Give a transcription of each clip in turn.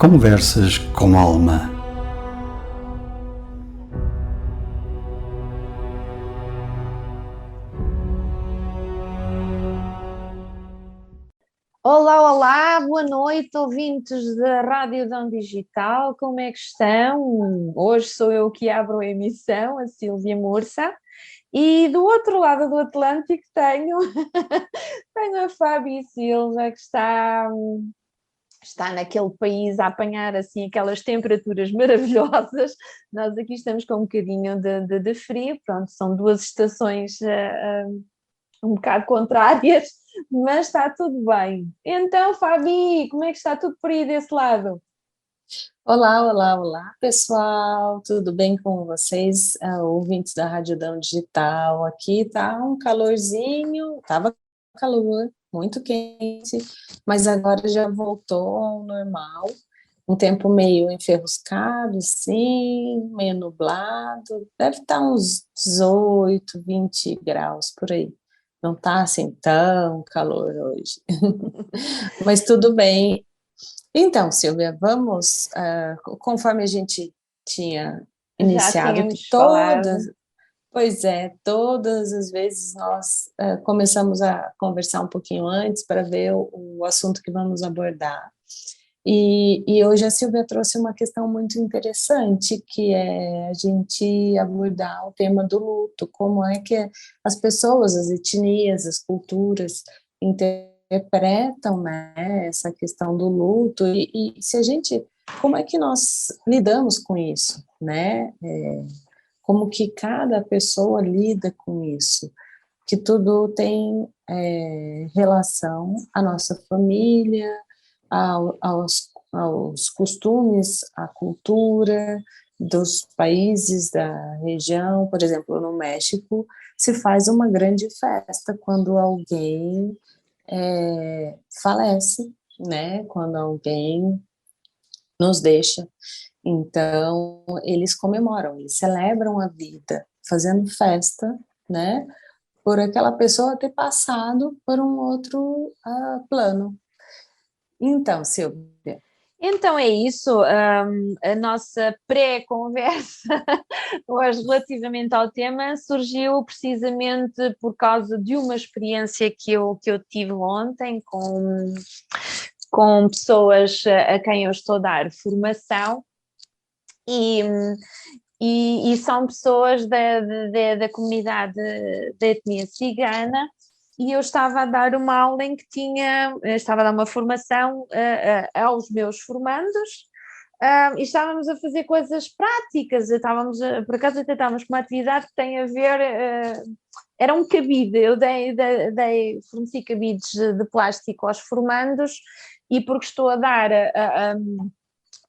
Conversas com Alma. Olá, olá, boa noite, ouvintes da Rádio Dão Digital, como é que estão? Hoje sou eu que abro a emissão, a Sílvia Mursa, e do outro lado do Atlântico tenho a Fábio Silva, que está naquele país a apanhar assim aquelas temperaturas maravilhosas. Nós aqui estamos com um bocadinho de frio, pronto, são duas estações um bocado contrárias, mas está tudo bem. Então, Fabi, como é que está tudo por aí desse lado? Olá, olá, olá, pessoal, tudo bem com vocês, ouvintes da Rádio Dão Digital? Aqui tá um calorzinho, tava calor, muito quente, mas agora já voltou ao normal, um tempo meio enferruscado, sim, meio nublado, deve estar uns 18, 20 graus por aí. Não tá assim tão calor hoje, mas tudo bem. Então, Silvia, vamos, conforme a gente tinha Já iniciado, que tínhamos falado. pois é, todas as vezes nós começamos a conversar um pouquinho antes para ver o assunto que vamos abordar. E hoje a Silvia trouxe uma questão muito interessante, que é a gente abordar o tema do luto, como é que as pessoas, as etnias, as culturas interpretam, né, essa questão do luto, e se a gente, como é que nós lidamos com isso, né? Como que cada pessoa lida com isso, que tudo tem relação à nossa família, aos costumes, à cultura dos países da região. Por exemplo, no México se faz uma grande festa quando alguém falece, né? Quando alguém nos deixa. Então, eles comemoram, eles celebram a vida, fazendo festa, né? Por aquela pessoa ter passado por um outro plano. Então, Silvia, Então é isso, a nossa pré-conversa hoje relativamente ao tema surgiu precisamente por causa de uma experiência que eu tive ontem com pessoas a quem eu estou a dar formação e, e são pessoas da comunidade da etnia cigana. E eu estava a dar uma aula em que estava a dar uma formação aos meus formandos, e estávamos a fazer coisas práticas, por acaso até estávamos com uma atividade que tem a ver, era um cabide, eu forneci cabides de plástico aos formandos, e porque estou a dar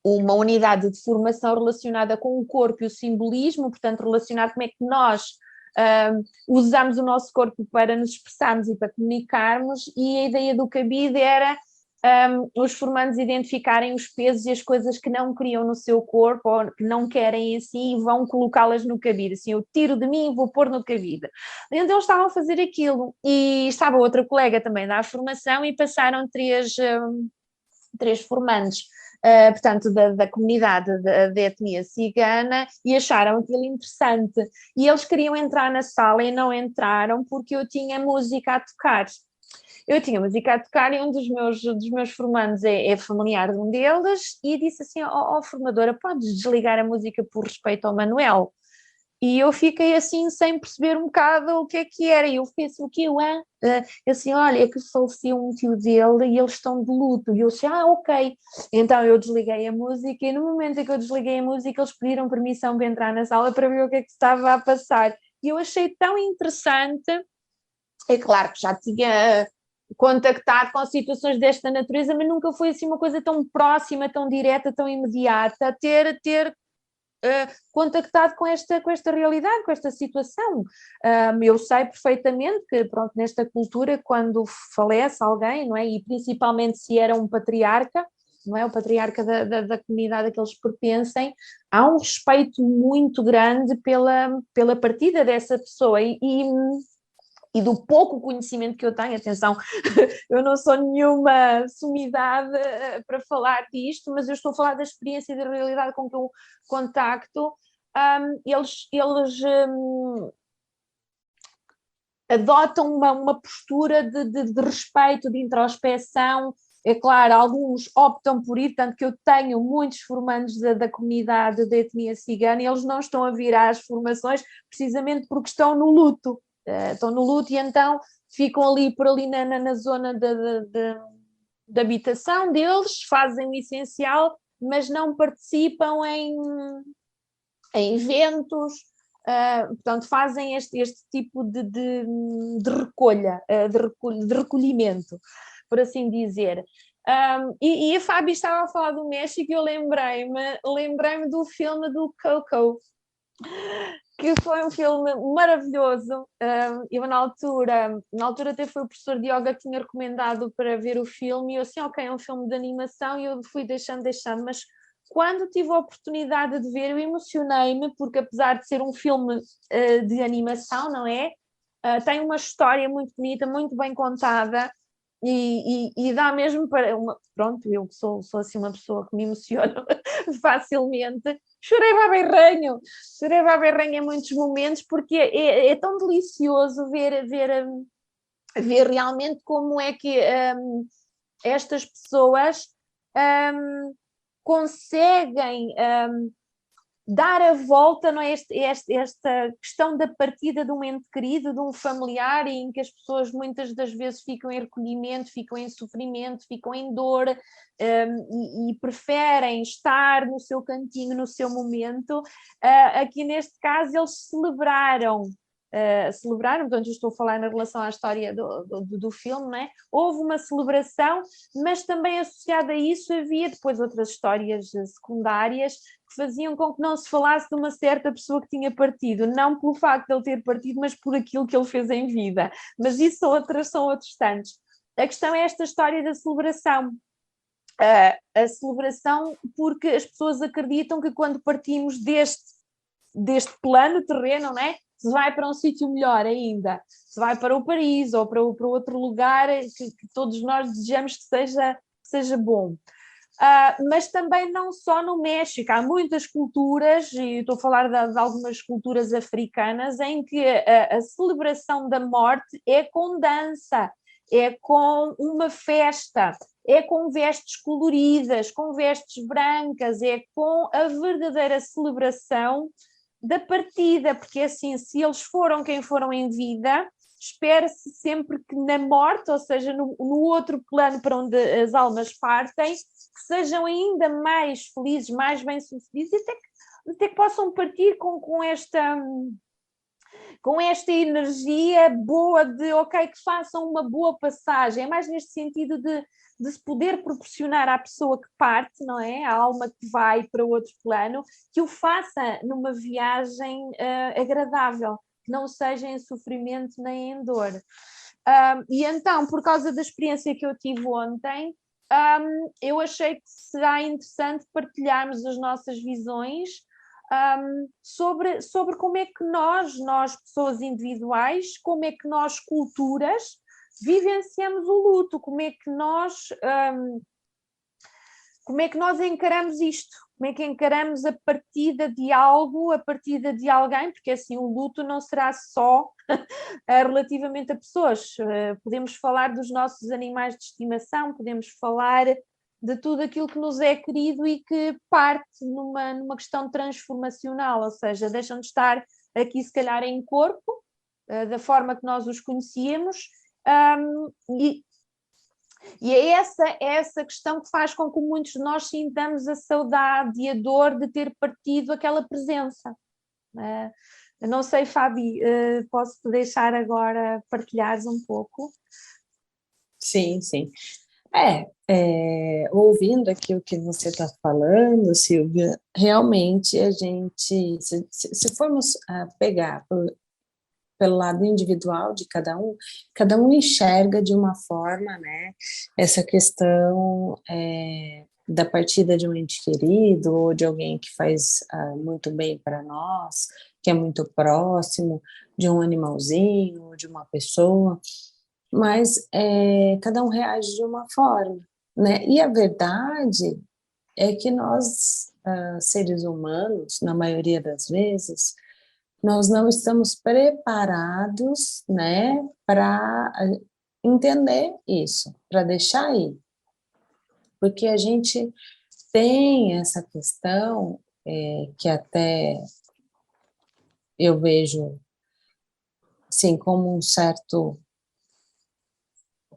uma unidade de formação relacionada com o corpo e o simbolismo, portanto, relacionado como é que nós usamos o nosso corpo para nos expressarmos e para comunicarmos, e a ideia do cabide era os formandos identificarem os pesos e as coisas que não queriam no seu corpo ou que não querem em si e vão colocá-las no cabide, assim, eu tiro de mim e vou pôr no cabide. Então eles estavam a fazer aquilo e estava outra colega também da formação e passaram três formandos, portanto, da comunidade da etnia cigana, e acharam aquilo interessante. E eles queriam entrar na sala e não entraram porque eu tinha música a tocar. Eu tinha música a tocar e um dos meus formandos é familiar de um deles e disse assim, formadora, podes desligar a música por respeito ao Manuel? E eu fiquei assim sem perceber um bocado o que é que era, e eu fiquei assim, o que eu é? Eu assim, olha, é que faleceu um tio dele e eles estão de luto, e eu assim, ok. Então eu desliguei a música, e no momento em que eu desliguei a música eles pediram permissão para entrar na sala para ver o que é que estava a passar, e eu achei tão interessante. É claro que já tinha contactado com situações desta natureza, mas nunca foi assim uma coisa tão próxima, tão direta, tão imediata, ter contactado com esta realidade, com esta situação. Eu sei perfeitamente que, pronto, nesta cultura, quando falece alguém, não é? E principalmente se era um patriarca, não é? O patriarca da comunidade a que eles pertencem, há um respeito muito grande pela partida dessa pessoa. e do pouco conhecimento que eu tenho, atenção, eu não sou nenhuma sumidade para falar disto, mas eu estou a falar da experiência e da realidade com que eu contacto. Eles adotam uma postura de respeito, de introspeção. É claro, alguns optam por ir, tanto que eu tenho muitos formandos da comunidade da etnia cigana e eles não estão a vir às formações precisamente porque estão no luto. Estão no luto e então ficam ali por ali na zona de habitação deles, fazem o essencial, mas não participam em eventos, portanto fazem este tipo de recolha, de recolhimento, por assim dizer. E a Fábio estava a falar do México e eu lembrei-me do filme do Coco, que foi um filme maravilhoso. Eu na altura até foi o professor de yoga que tinha recomendado para ver o filme, e eu assim, ok, é um filme de animação, e eu fui deixando, mas quando tive a oportunidade de ver, eu emocionei-me, porque apesar de ser um filme de animação, não é? Tem uma história muito bonita, muito bem contada, e dá mesmo para pronto, eu sou assim uma pessoa que me emociona facilmente. Chorei barberranho em muitos momentos, porque é tão delicioso ver realmente como é que estas pessoas conseguem dar a volta, não é? Esta questão da partida de um ente querido, de um familiar, em que as pessoas muitas das vezes ficam em recolhimento, ficam em sofrimento, ficam em dor, e preferem estar no seu cantinho, no seu momento. Aqui neste caso eles celebraram, portanto eu estou a falar na relação à história do filme, não é? Houve uma celebração, mas também associada a isso havia depois outras histórias secundárias que faziam com que não se falasse de uma certa pessoa que tinha partido, não pelo facto de ele ter partido, mas por aquilo que ele fez em vida. Mas isso são outros tantos. A questão é esta história da celebração. A celebração, porque as pessoas acreditam que quando partimos deste plano terreno, não é? Se vai para um sítio melhor ainda, se vai para o paraíso ou para outro lugar que todos nós desejamos que seja bom. Mas também não só no México, há muitas culturas, e estou a falar de algumas culturas africanas, em que a celebração da morte é com dança, é com uma festa, é com vestes coloridas, com vestes brancas, é com a verdadeira celebração da partida, porque assim, se eles foram quem foram em vida, espera-se sempre que na morte, ou seja, no outro plano para onde as almas partem, que sejam ainda mais felizes, mais bem-sucedidos, e até que possam partir com esta energia boa de, ok, que façam uma boa passagem. É mais neste sentido de se poder proporcionar à pessoa que parte, não é? A alma que vai para outro plano, que o faça numa viagem agradável, que não seja em sofrimento nem em dor. E então, por causa da experiência que eu tive ontem, eu achei que será interessante partilharmos as nossas visões sobre como é que nós, pessoas individuais, como é que nós, culturas, vivenciamos o luto, como é que nós encaramos isto, como é que encaramos a partida de algo, a partida de alguém, porque assim o luto não será só relativamente a pessoas, podemos falar dos nossos animais de estimação, podemos falar de tudo aquilo que nos é querido e que parte numa questão transformacional, ou seja, deixam de estar aqui se calhar em corpo, da forma que nós os conhecíamos, e é essa questão que faz com que muitos de nós sintamos a saudade e a dor de ter partido aquela presença. Eu não sei, Fabi, posso-te deixar agora partilhares um pouco? Sim, sim. Ouvindo aqui o que você está falando, Silvia, realmente a gente, se formos pegar pelo lado individual de cada um enxerga de uma forma, né, essa questão da partida de um ente querido ou de alguém que faz muito bem para nós, que é muito próximo de um animalzinho, de uma pessoa, mas cada um reage de uma forma, né? E a verdade é que nós, seres humanos, na maioria das vezes, nós não estamos preparados, né, para entender isso, para deixar ir, porque a gente tem essa questão que até eu vejo, assim, como um certo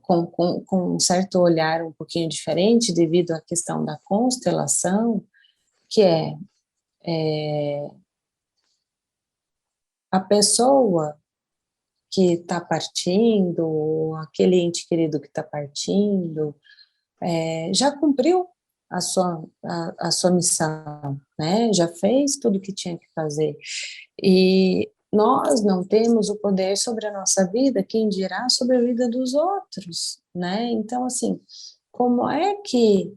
com um certo olhar um pouquinho diferente devido à questão da constelação, que a pessoa que está partindo, ou aquele ente querido que está partindo, já cumpriu a sua missão, né? Já fez tudo o que tinha que fazer. E nós não temos o poder sobre a nossa vida, quem dirá sobre a vida dos outros, né? Então, assim, como é que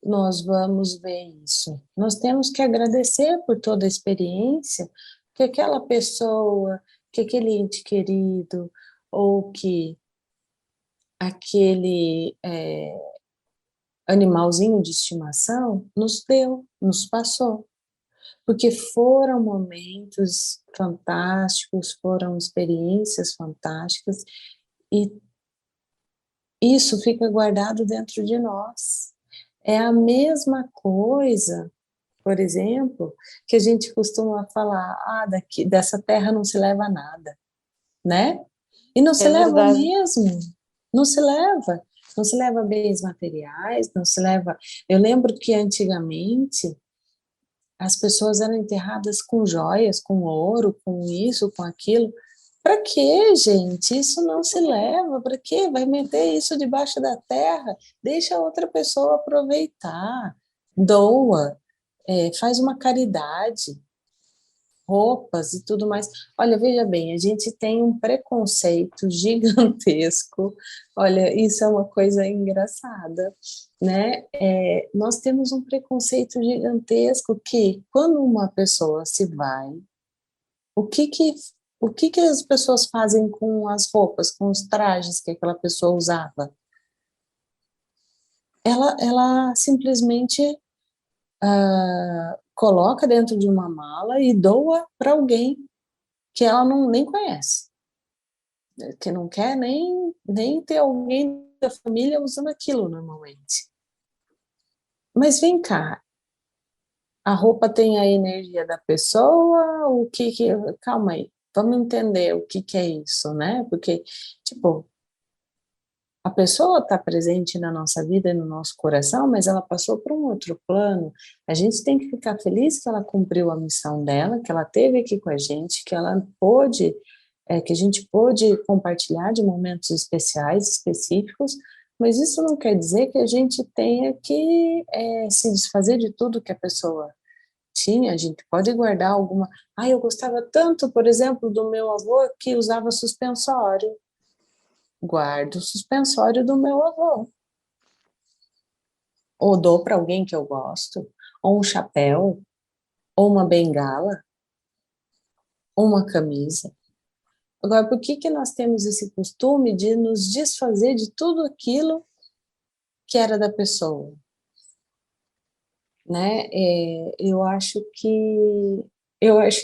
nós vamos ver isso? Nós temos que agradecer por toda a experiência que aquela pessoa, que aquele ente querido, ou que aquele animalzinho de estimação nos deu, nos passou. Porque foram momentos fantásticos, foram experiências fantásticas, e isso fica guardado dentro de nós. É a mesma coisa, por exemplo, que a gente costuma falar, dessa terra não se leva nada, né? E não se É leva verdade. mesmo, não se leva. Não se leva bens materiais, não se leva. Eu lembro que antigamente as pessoas eram enterradas com joias, com ouro, com isso, com aquilo. Para quê, gente? Isso não se leva. Para quê? Vai meter isso debaixo da terra? Deixa outra pessoa aproveitar. Doa, faz uma caridade, roupas e tudo mais. Olha, veja bem, a gente tem um preconceito gigantesco. Olha, isso é uma coisa engraçada, né? Nós temos um preconceito gigantesco que, quando uma pessoa se vai, o que que, o que que as pessoas fazem com as roupas, com os trajes que aquela pessoa usava? Ela simplesmente coloca dentro de uma mala e doa para alguém que ela não, nem conhece, que não quer nem ter alguém da família usando aquilo normalmente. Mas vem cá, a roupa tem a energia da pessoa, calma aí, vamos entender o que é isso, né? Porque, tipo, a pessoa está presente na nossa vida e no nosso coração, mas ela passou para um outro plano. A gente tem que ficar feliz que ela cumpriu a missão dela, que ela esteve aqui com a gente, que ela pôde, que a gente pôde compartilhar de momentos especiais, específicos, mas isso não quer dizer que a gente tenha que se desfazer de tudo que a pessoa tinha. A gente pode guardar alguma. Ah, eu gostava tanto, por exemplo, do meu avô que usava suspensório. Guardo o suspensório do meu avô. Ou dou para alguém que eu gosto, ou um chapéu, ou uma bengala, ou uma camisa. Agora, por que nós temos esse costume de nos desfazer de tudo aquilo que era da pessoa? Né? Eu acho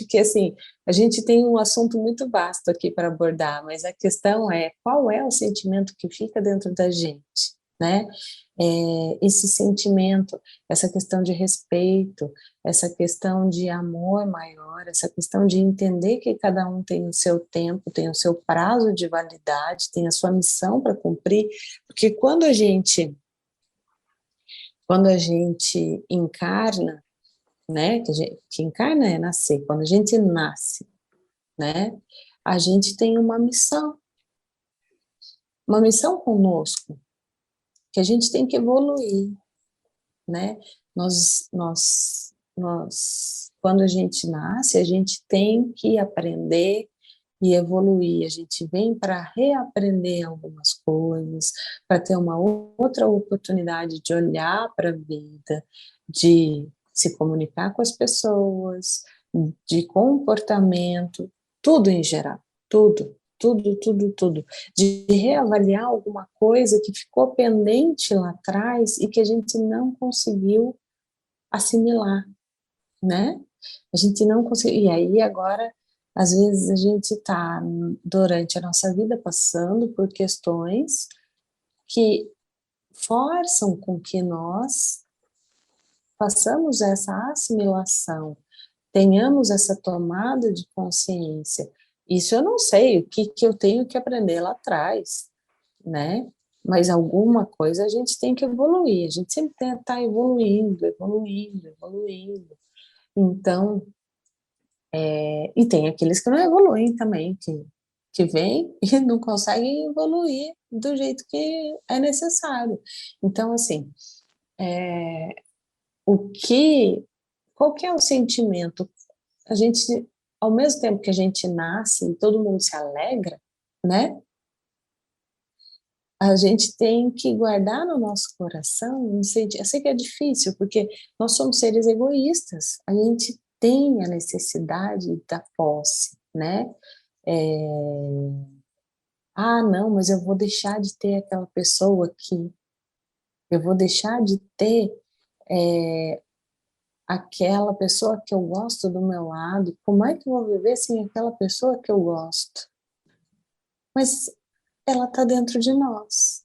que assim, a gente tem um assunto muito vasto aqui para abordar, mas a questão é qual é o sentimento que fica dentro da gente, né? Esse sentimento, essa questão de respeito, essa questão de amor maior, essa questão de entender que cada um tem o seu tempo, tem o seu prazo de validade, tem a sua missão para cumprir, porque quando a gente encarna, né, que encarna é nascer, quando a gente nasce, né, a gente tem uma missão conosco, que a gente tem que evoluir, né, quando a gente nasce, a gente tem que aprender e evoluir, a gente vem para reaprender algumas coisas, para ter uma outra oportunidade de olhar para a vida, de se comunicar com as pessoas, de comportamento, tudo em geral, tudo, tudo, tudo, tudo. De reavaliar alguma coisa que ficou pendente lá atrás e que a gente não conseguiu assimilar, né? A gente não conseguiu. E aí agora, às vezes a gente está durante a nossa vida passando por questões que forçam com que nós façamos essa assimilação, tenhamos essa tomada de consciência. Isso eu não sei o que eu tenho que aprender lá atrás, né? Mas alguma coisa a gente tem que evoluir, a gente sempre tem que estar evoluindo, evoluindo, evoluindo. Então, e tem aqueles que não evoluem também, que vêm e não conseguem evoluir do jeito que é necessário. Então, assim, o que, qual que é o sentimento? A gente, ao mesmo tempo que a gente nasce e todo mundo se alegra, né? A gente tem que guardar no nosso coração, eu sei que é difícil, porque nós somos seres egoístas, a gente tem a necessidade da posse, né? Ah, não, mas eu vou deixar de ter aquela pessoa aqui, eu vou deixar de ter aquela pessoa que eu gosto do meu lado, como é que eu vou viver sem aquela pessoa que eu gosto? Mas ela está dentro de nós.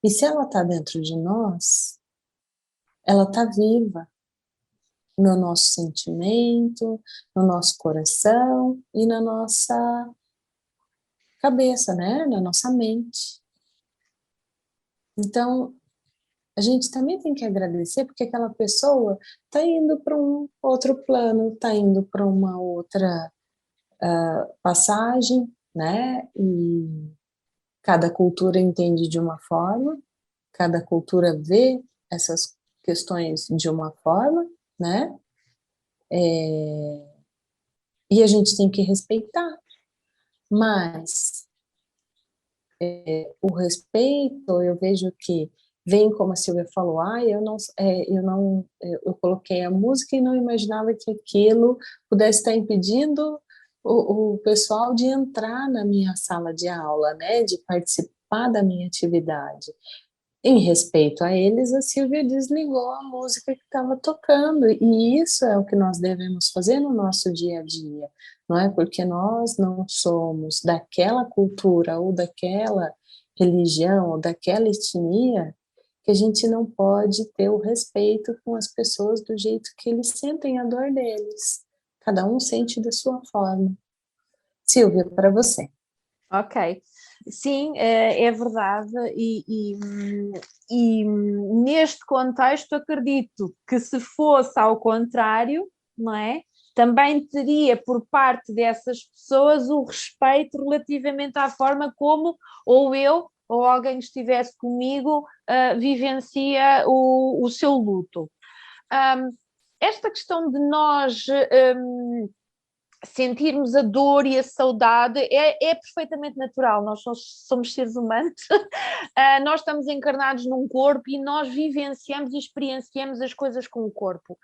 E se ela está dentro de nós, ela está viva no nosso sentimento, no nosso coração e na nossa cabeça, né? Na nossa mente. Então, a gente também tem que agradecer porque aquela pessoa está indo para um outro plano, está indo para uma outra passagem, né? E cada cultura entende de uma forma, cada cultura vê essas questões de uma forma, né? E a gente tem que respeitar, mas o respeito, eu vejo que vem como a Silvia falou, eu coloquei a música e não imaginava que aquilo pudesse estar impedindo o pessoal de entrar na minha sala de aula, né, de participar da minha atividade. Em respeito a eles, a Silvia desligou a música que estava tocando, e isso é o que nós devemos fazer no nosso dia a dia, não é porque nós não somos daquela cultura ou daquela religião ou daquela etnia que a gente não pode ter o respeito com as pessoas do jeito que eles sentem a dor deles. Cada um sente da sua forma. Silvia, para você. Ok, sim, é verdade, e neste contexto acredito que se fosse ao contrário, não é? Também teria por parte dessas pessoas o respeito relativamente à forma como ou eu ou alguém que estivesse comigo vivencia o seu luto. Esta questão de nós sentirmos a dor e a saudade é perfeitamente natural, nós somos seres humanos, nós estamos encarnados num corpo e nós vivenciamos e experienciamos as coisas com o corpo.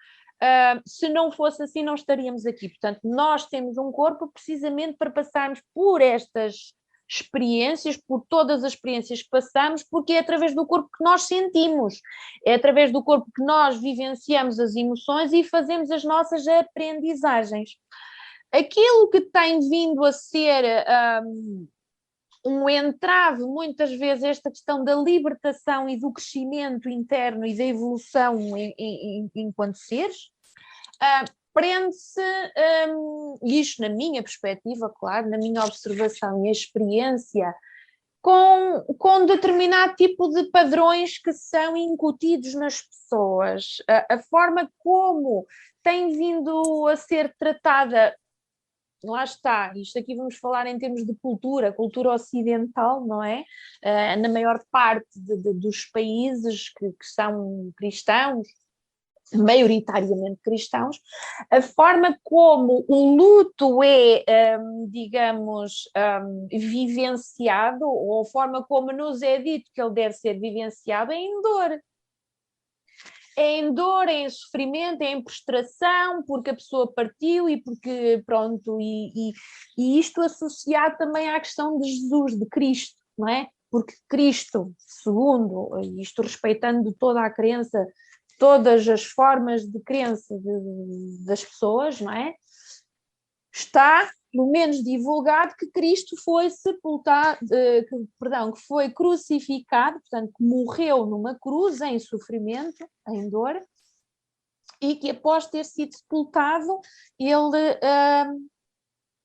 Se não fosse assim, não estaríamos aqui. Portanto, nós temos um corpo precisamente para passarmos por estas experiências, por todas as experiências que passamos, porque é através do corpo que nós sentimos, é através do corpo que nós vivenciamos as emoções e fazemos as nossas aprendizagens. Aquilo que tem vindo a ser um entrave, muitas vezes, esta questão da libertação e do crescimento interno e da evolução enquanto seres, prende-se, isto na minha perspectiva, claro, na minha observação e experiência, com determinado tipo de padrões que são incutidos nas pessoas, a forma como tem vindo a ser tratada. Lá está, isto aqui vamos falar em termos de cultura ocidental, não é? Na maior parte dos países que são cristãos, maioritariamente cristãos, a forma como o luto é, digamos, vivenciado, ou a forma como nos é dito que ele deve ser vivenciado é em dor. é em dor, é em sofrimento, é em prostração, porque a pessoa partiu e porque, pronto, e isto associado também à questão de Jesus, de Cristo, não é? Porque Cristo, segundo, isto respeitando toda a crença, todas as formas de crença das pessoas, não é? Está, pelo menos, divulgado que Cristo foi sepultado, que foi crucificado, portanto, que morreu numa cruz em sofrimento, em dor, e que após ter sido sepultado, ele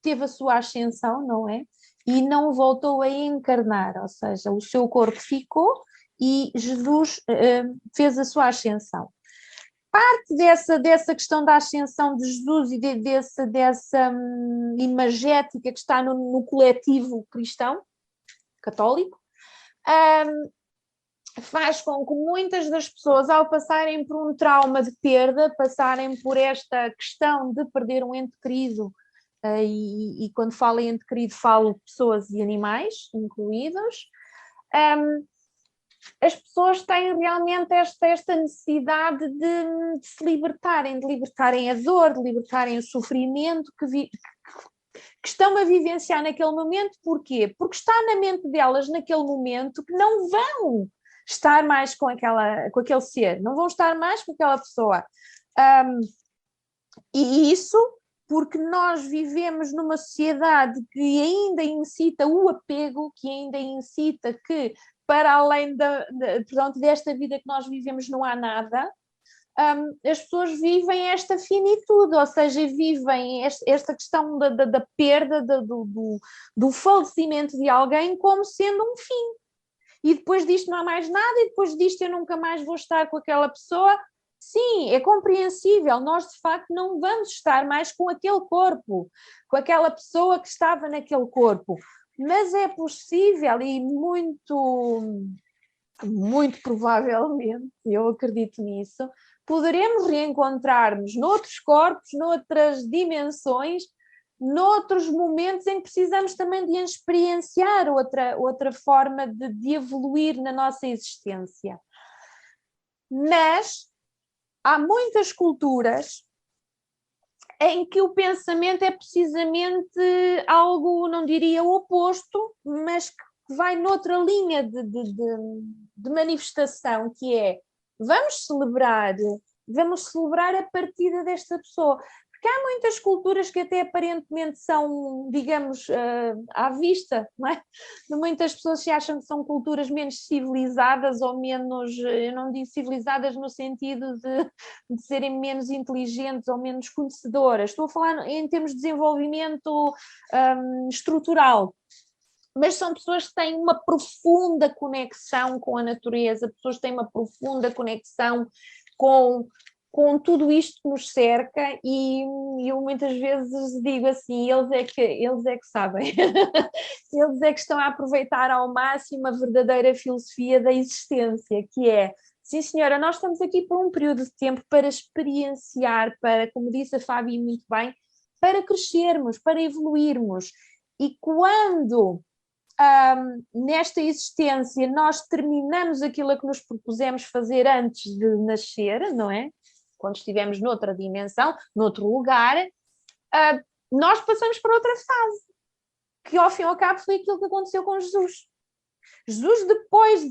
teve a sua ascensão, não é? E não voltou a encarnar, ou seja, o seu corpo ficou e Jesus fez a sua ascensão. Parte dessa questão da ascensão de Jesus e dessa imagética que está no coletivo cristão, católico, faz com que muitas das pessoas, ao passarem por um trauma de perda, passarem por esta questão de perder um ente querido, e quando falo em ente querido falo pessoas e animais incluídos, as pessoas têm realmente esta necessidade de se libertarem, de libertarem a dor, de libertarem o sofrimento que estão a vivenciar naquele momento. Porquê? Porque está na mente delas naquele momento que não vão estar mais com aquele ser, não vão estar mais com aquela pessoa. E isso porque nós vivemos numa sociedade que ainda incita o apego, que ainda incita que para além desta vida que nós vivemos não há nada, as pessoas vivem esta finitude, ou seja, vivem esta questão da perda, do falecimento de alguém como sendo um fim. E depois disto não há mais nada, e depois disto eu nunca mais vou estar com aquela pessoa. Sim, é compreensível, nós de facto não vamos estar mais com aquele corpo, com aquela pessoa que estava naquele corpo. Mas é possível e muito, muito provavelmente, eu acredito nisso, poderemos reencontrar-nos noutros corpos, noutras dimensões, noutros momentos em que precisamos também de experienciar outra forma de evoluir na nossa existência. Mas há muitas culturas em que o pensamento é precisamente algo, não diria o oposto, mas que vai noutra linha de manifestação, que é vamos celebrar a partida desta pessoa. Porque há muitas culturas que até aparentemente são, digamos, à vista, não é? Muitas pessoas se acham que são culturas menos civilizadas ou menos, eu não digo civilizadas no sentido de serem menos inteligentes ou menos conhecedoras. Estou a falar em termos de desenvolvimento estrutural. Mas são pessoas que têm uma profunda conexão com a natureza, pessoas que têm uma profunda conexão com tudo isto que nos cerca, e eu muitas vezes digo assim, eles é que sabem, eles é que estão a aproveitar ao máximo a verdadeira filosofia da existência, que é, sim senhora, nós estamos aqui por um período de tempo para experienciar, para, como disse a Fábio muito bem, para crescermos, para evoluirmos, e quando nesta existência nós terminamos aquilo a que nos propusemos fazer antes de nascer, não é? Quando estivemos noutra dimensão, noutro lugar, nós passamos para outra fase, que ao fim e ao cabo foi aquilo que aconteceu com Jesus. Jesus, depois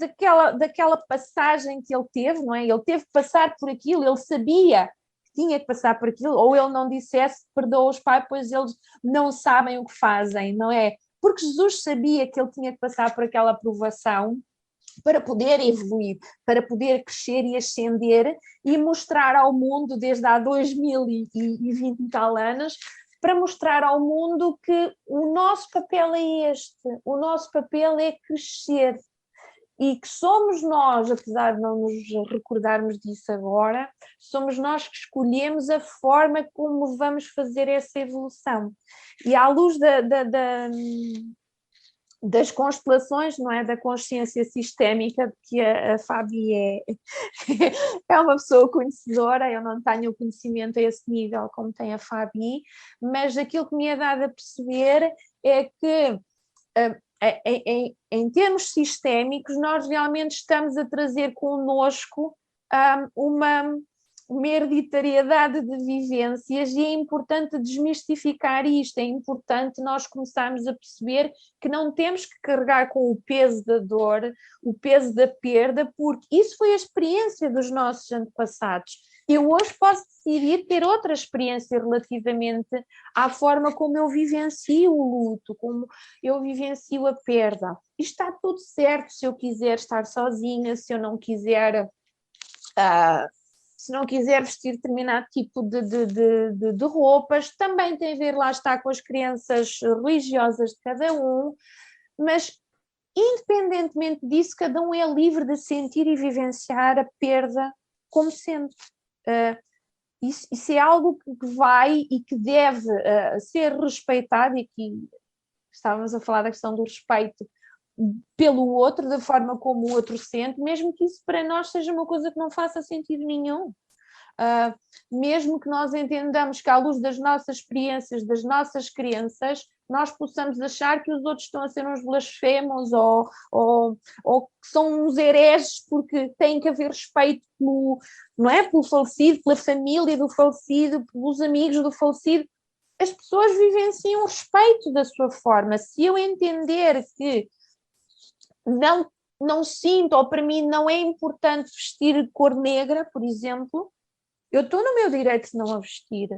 daquela passagem que ele teve, não é? Ele teve que passar por aquilo, ele sabia que tinha que passar por aquilo, ou ele não dissesse, perdoa-os, Pai, pois eles não sabem o que fazem, não é? Porque Jesus sabia que ele tinha que passar por aquela provação para poder evoluir, para poder crescer e ascender e mostrar ao mundo, desde há 2020 e tal anos, para mostrar ao mundo que o nosso papel é este, o nosso papel é crescer, e que somos nós, apesar de não nos recordarmos disso agora, somos nós que escolhemos a forma como vamos fazer essa evolução. E à luz das constelações, não é? Da consciência sistémica, que a Fábio é uma pessoa conhecedora, eu não tenho o conhecimento a esse nível como tem a Fábio, mas aquilo que me é dado a perceber é que em termos sistémicos nós realmente estamos a trazer connosco uma hereditariedade de vivências e é importante desmistificar isto, é importante nós começarmos a perceber que não temos que carregar com o peso da dor, o peso da perda, porque isso foi a experiência dos nossos antepassados. Eu hoje posso decidir ter outra experiência relativamente à forma como eu vivencio o luto, como eu vivencio a perda. E está tudo certo se eu quiser estar sozinha, se eu não quiser... se não quiser vestir determinado tipo de roupas, também tem a ver, lá está, com as crenças religiosas de cada um, mas independentemente disso, cada um é livre de sentir e vivenciar a perda como sente. Isso é algo que vai e que deve ser respeitado, e aqui estávamos a falar da questão do respeito pelo outro, da forma como o outro sente, mesmo que isso para nós seja uma coisa que não faça sentido nenhum. Mesmo que nós entendamos que à luz das nossas experiências, das nossas crenças, nós possamos achar que os outros estão a ser uns blasfemos ou que são uns hereges porque tem que haver respeito não é? Pelo falecido, pela família do falecido, pelos amigos do falecido. As pessoas vivenciam o respeito da sua forma. Se eu entender que não sinto, ou para mim não é importante vestir de cor negra, por exemplo, eu estou no meu direito de não a vestir.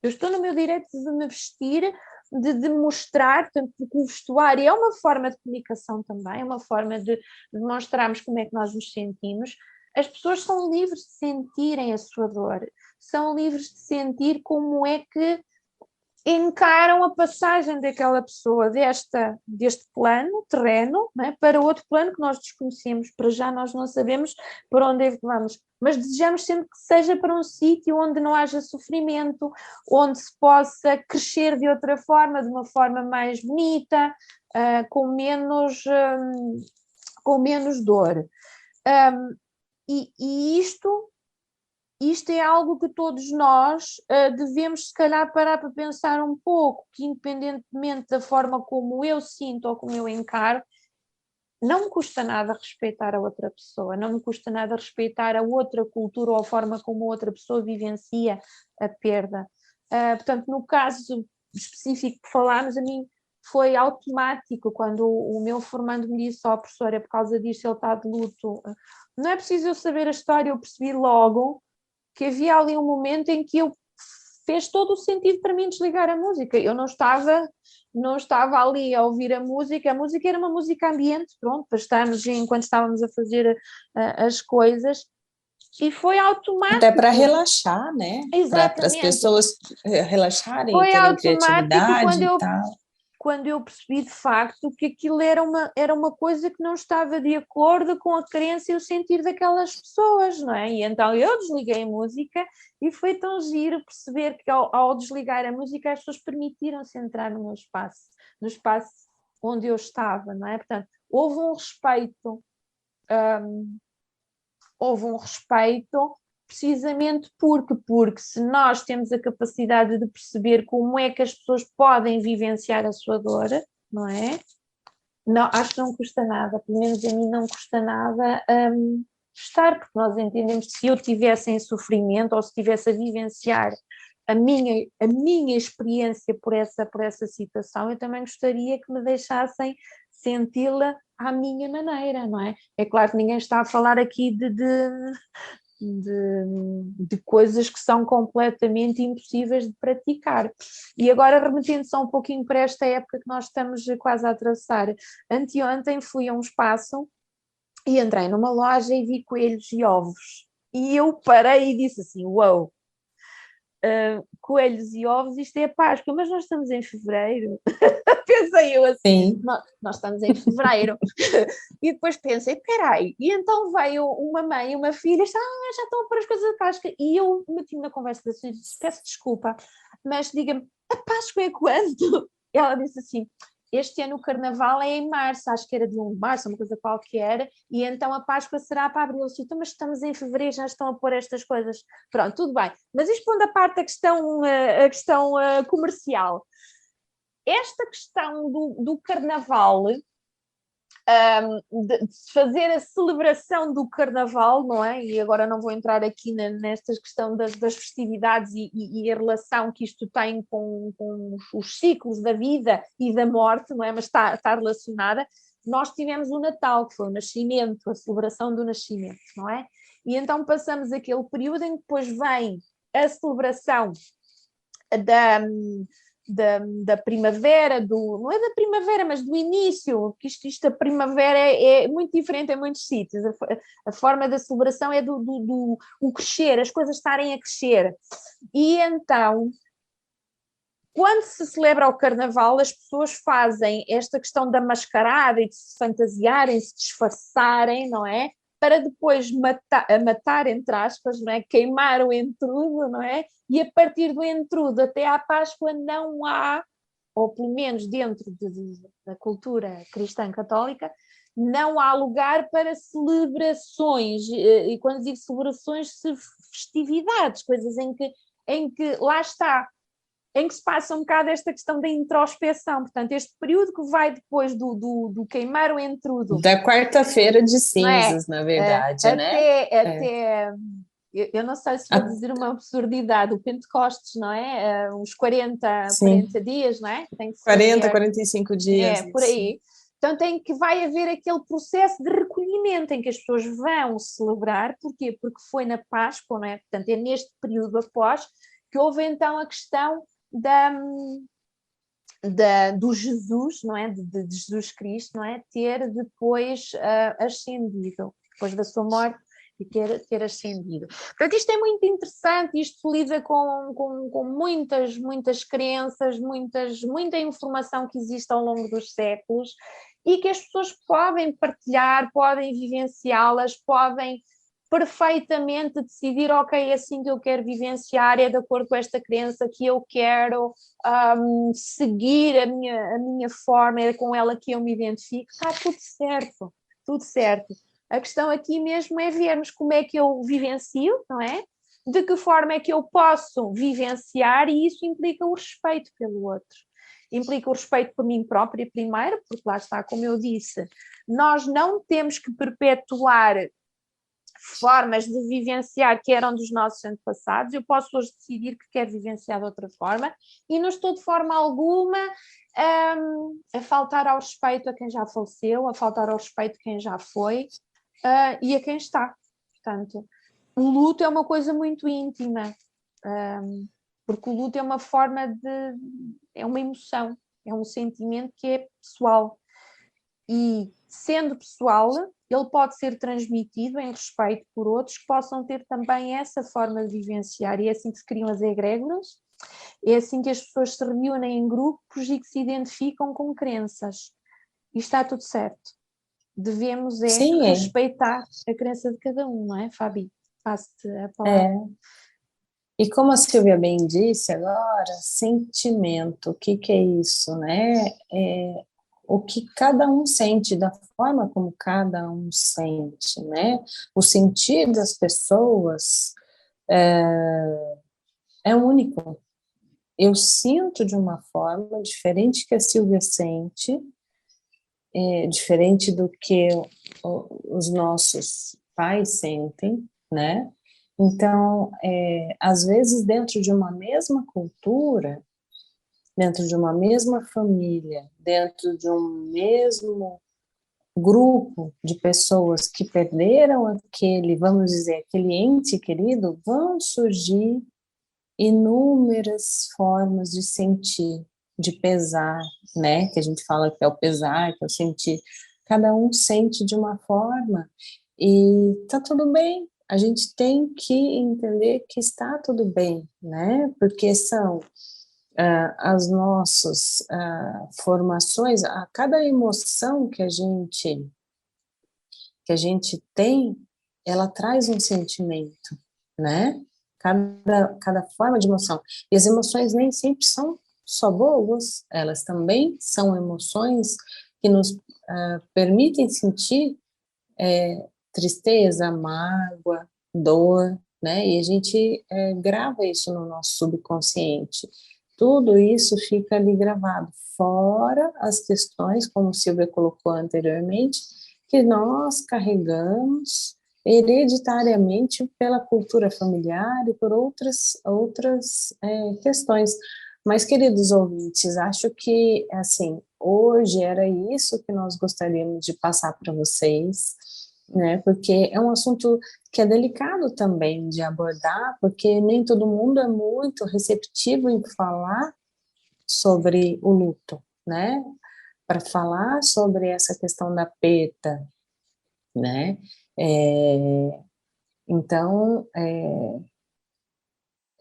Eu estou no meu direito de me vestir, de mostrar, portanto, porque o vestuário é uma forma de comunicação também, é uma forma de demonstrarmos como é que nós nos sentimos. As pessoas são livres de sentirem a sua dor, são livres de sentir como é que encaram a passagem daquela pessoa deste plano terreno, né, para outro plano que nós desconhecemos. Para já nós não sabemos para onde é que vamos, mas desejamos sempre que seja para um sítio onde não haja sofrimento, onde se possa crescer de outra forma, de uma forma mais bonita, com menos dor. E isto é algo que todos nós devemos, se calhar, parar para pensar um pouco, que independentemente da forma como eu sinto ou como eu encaro, não me custa nada respeitar a outra pessoa, não me custa nada respeitar a outra cultura ou a forma como a outra pessoa vivencia a perda. Portanto, no caso específico que falámos, a mim foi automático quando o meu formando me disse: "Ó, professora, é por causa disto, ele está de luto." Não é preciso eu saber a história, eu percebi logo que havia ali um momento em que fez todo o sentido para mim desligar a música. Eu não estava ali a ouvir a música era uma música ambiente, pronto, para estarmos enquanto estávamos a fazer as coisas, e foi automático. Até para relaxar, né? Para as Exatamente. pessoas relaxarem, Foi terem automático criatividade e tal. quando eu percebi de facto que aquilo era uma coisa que não estava de acordo com a crença e o sentir daquelas pessoas, não é? E então eu desliguei a música e foi tão giro perceber que ao desligar a música as pessoas permitiram-se entrar no meu espaço, no espaço onde eu estava, não é? Portanto, houve um respeito precisamente porque se nós temos a capacidade de perceber como é que as pessoas podem vivenciar a sua dor, não é? Não, acho que não custa nada, pelo menos a mim não custa nada estar, porque nós entendemos que se eu estivesse em sofrimento ou se estivesse a vivenciar a minha experiência por essa situação, eu também gostaria que me deixassem senti-la à minha maneira, não é? É claro que ninguém está a falar aqui de coisas que são completamente impossíveis de praticar. E agora, remetendo só um pouquinho para esta época que nós estamos quase a atravessar, anteontem fui a um espaço e entrei numa loja e vi coelhos e ovos. E eu parei e disse assim: uau! Coelhos e ovos, isto é Páscoa, mas nós estamos em fevereiro. Pensei eu assim, nós estamos em fevereiro. E depois pensei, peraí, e então veio uma mãe e uma filha, já estão a pôr as coisas da Páscoa. E eu meti-me na conversa da senhora e disse: peço desculpa, mas diga-me, a Páscoa é quando? Ela disse assim: este ano o Carnaval é em março, acho que era de 1 de março, uma coisa qualquer, e então a Páscoa será para abril. Então, mas estamos em fevereiro, já estão a pôr estas coisas. Pronto, tudo bem. Mas isto pondo a parte a questão comercial. Esta questão do Carnaval de fazer a celebração do carnaval, não é? E agora não vou entrar aqui nesta questão das festividades e a relação que isto tem com os ciclos da vida e da morte, não é? Mas está relacionada. Nós tivemos o Natal, que foi o nascimento, a celebração do nascimento, não é? E então passamos aquele período em que depois vem a celebração da primavera, não é da primavera, mas do início, porque isto a primavera é muito diferente em muitos sítios. A forma da celebração é do crescer, as coisas estarem a crescer. E então, quando se celebra o carnaval, as pessoas fazem esta questão da mascarada e de se fantasiarem, se disfarçarem, não é? Para depois matar, entre aspas, não é? Queimar o entrudo, não é? E a partir do entrudo até à Páscoa não há, ou pelo menos dentro da cultura cristã católica, não há lugar para celebrações, e quando digo celebrações, festividades, coisas em que lá está, em que se passa um bocado esta questão da introspeção, portanto, este período que vai depois do queimar o entrudo. Da quarta-feira de Não é? cinzas, na verdade, né? Até eu não sei se vou dizer uma absurdidade, o Pentecostes, não é? Uns 40 dias, não é? Tem que 40, 45 dias. É, por aí. Então vai haver aquele processo de recolhimento em que as pessoas vão celebrar, porquê? Porque foi na Páscoa, não é? Portanto, é neste período após que houve então a questão do Jesus, não é? De Jesus Cristo, não é? Ter depois ascendido, depois da sua morte, e ter ascendido. Portanto, isto é muito interessante, isto lida com muitas crenças, muita informação que existe ao longo dos séculos e que as pessoas podem partilhar, podem vivenciá-las, podem perfeitamente decidir, ok, é assim que eu quero vivenciar, é de acordo com esta crença que eu quero seguir a minha forma, é com ela que eu me identifico, está tudo certo, tudo certo. A questão aqui mesmo é vermos como é que eu vivencio, não é? De que forma é que eu posso vivenciar, e isso implica o respeito pelo outro. Implica o respeito por mim própria primeiro, porque lá está, como eu disse, nós não temos que perpetuar formas de vivenciar que eram dos nossos antepassados. Eu posso hoje decidir que quero vivenciar de outra forma e não estou de forma alguma a faltar ao respeito a quem já faleceu, a faltar ao respeito a quem já foi e a quem está. Portanto, o luto é uma coisa muito íntima, porque o luto é uma forma é uma emoção, é um sentimento que é pessoal. E, sendo pessoal, ele pode ser transmitido em respeito por outros que possam ter também essa forma de vivenciar. E é assim que se criam as egrégoras, é assim que as pessoas se reúnem em grupos e que se identificam com crenças. E está tudo certo. Devemos respeitar a crença de cada um, não é, Fabi? Passo-te a palavra. E como a Silvia bem disse agora, sentimento, o que é isso, né? O que cada um sente, da forma como cada um sente, né? O sentir das pessoas é único. Eu sinto de uma forma diferente que a Silvia sente, diferente do que os nossos pais sentem, né? Então, às vezes, dentro de uma mesma cultura, dentro de uma mesma família, dentro de um mesmo grupo de pessoas que perderam vamos dizer, aquele ente querido, vão surgir inúmeras formas de sentir, de pesar, né? Que a gente fala que é o pesar, que é o sentir. Cada um sente de uma forma e tá tudo bem. A gente tem que entender que está tudo bem, né? Porque são as nossas formações, a cada emoção que a gente tem, ela traz um sentimento, né? Cada forma de emoção. E as emoções nem sempre são só boas, elas também são emoções que nos permitem sentir tristeza, mágoa, dor, né? E a gente grava isso no nosso subconsciente. tudo isso fica ali gravado, fora as questões, como Silvia colocou anteriormente, que nós carregamos hereditariamente pela cultura familiar e por outras questões. Mas, queridos ouvintes, acho que, assim, hoje era isso que nós gostaríamos de passar para vocês, né? Porque é um assunto que é delicado também de abordar, porque nem todo mundo é muito receptivo em falar sobre o luto, né? Para falar sobre essa questão da perda, né? Então,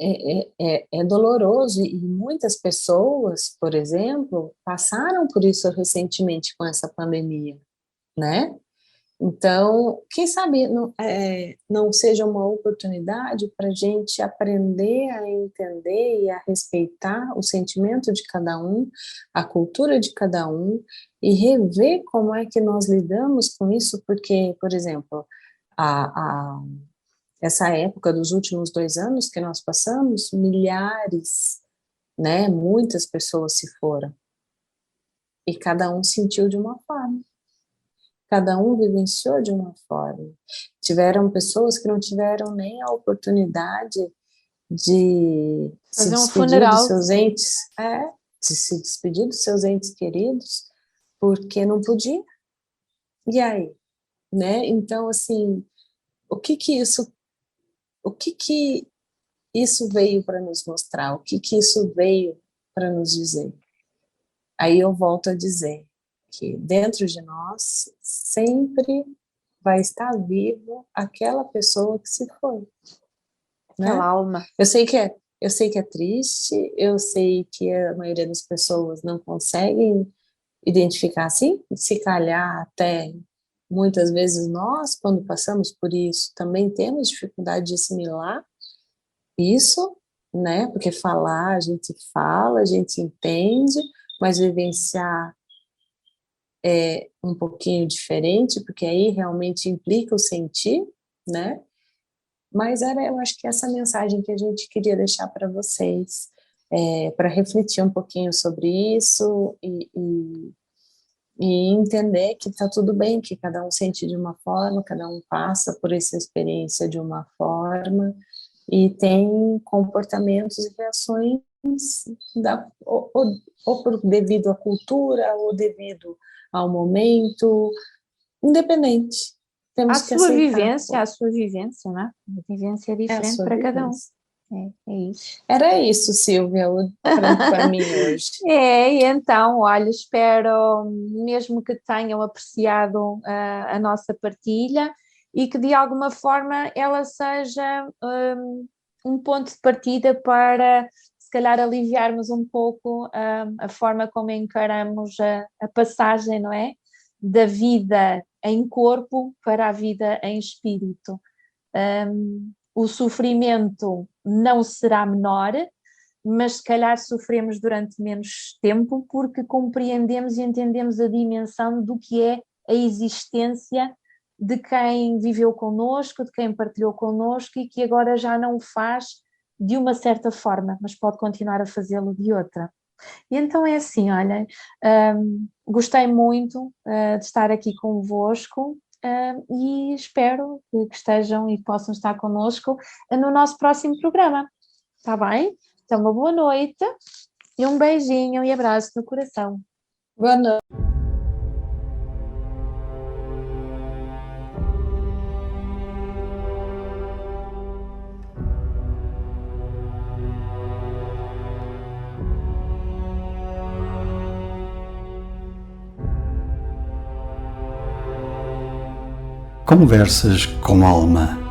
é doloroso e muitas pessoas, por exemplo, passaram por isso recentemente com essa pandemia, né? Então, quem sabe não seja uma oportunidade para a gente aprender a entender e a respeitar o sentimento de cada um, a cultura de cada um, e rever como é que nós lidamos com isso, porque, por exemplo, essa época dos últimos 2 anos que nós passamos, milhares, né, muitas pessoas se foram, e cada um sentiu de uma forma. Cada um vivenciou de uma forma. Tiveram pessoas que não tiveram nem a oportunidade de se Fazer um despedir dos funeral. seus entes, de se despedir dos seus entes queridos, porque não podia. E aí, né? Então, assim, o que que isso veio para nos mostrar? O que que isso veio para nos dizer? Aí eu volto a dizer que dentro de nós sempre vai estar vivo aquela pessoa que se foi, né? Aquela alma. Eu sei que é triste, eu sei que a maioria das pessoas não conseguem identificar assim, se calhar até muitas vezes nós, quando passamos por isso, também temos dificuldade de assimilar isso, né? Porque falar, a gente fala, a gente entende, mas vivenciar é um pouquinho diferente, porque aí realmente implica o sentir, né? Mas eu acho que essa mensagem que a gente queria deixar para vocês, para refletir um pouquinho sobre isso e entender que está tudo bem, que cada um sente de uma forma, cada um passa por essa experiência de uma forma e tem comportamentos e reações ou devido à cultura ou devido ao momento, independente. Temos que aceitar. A sua vivência, não é? A vivência é diferente para cada um. É isso. Era isso, Silvia, para mim hoje. E então, olha, espero mesmo que tenham apreciado a nossa partilha e que de alguma forma ela seja um ponto de partida para, se calhar, aliviarmos um pouco a forma como encaramos a passagem, não é? Da vida em corpo para a vida em espírito. O sofrimento não será menor, mas se calhar sofremos durante menos tempo porque compreendemos e entendemos a dimensão do que é a existência de quem viveu connosco, de quem partilhou connosco e que agora já não o faz de uma certa forma, mas pode continuar a fazê-lo de outra. E então é assim, olhem, gostei muito de estar aqui convosco e espero que estejam e possam estar connosco no nosso próximo programa, está bem? Então uma boa noite e um beijinho e abraço no coração. Boa noite. Conversas com alma.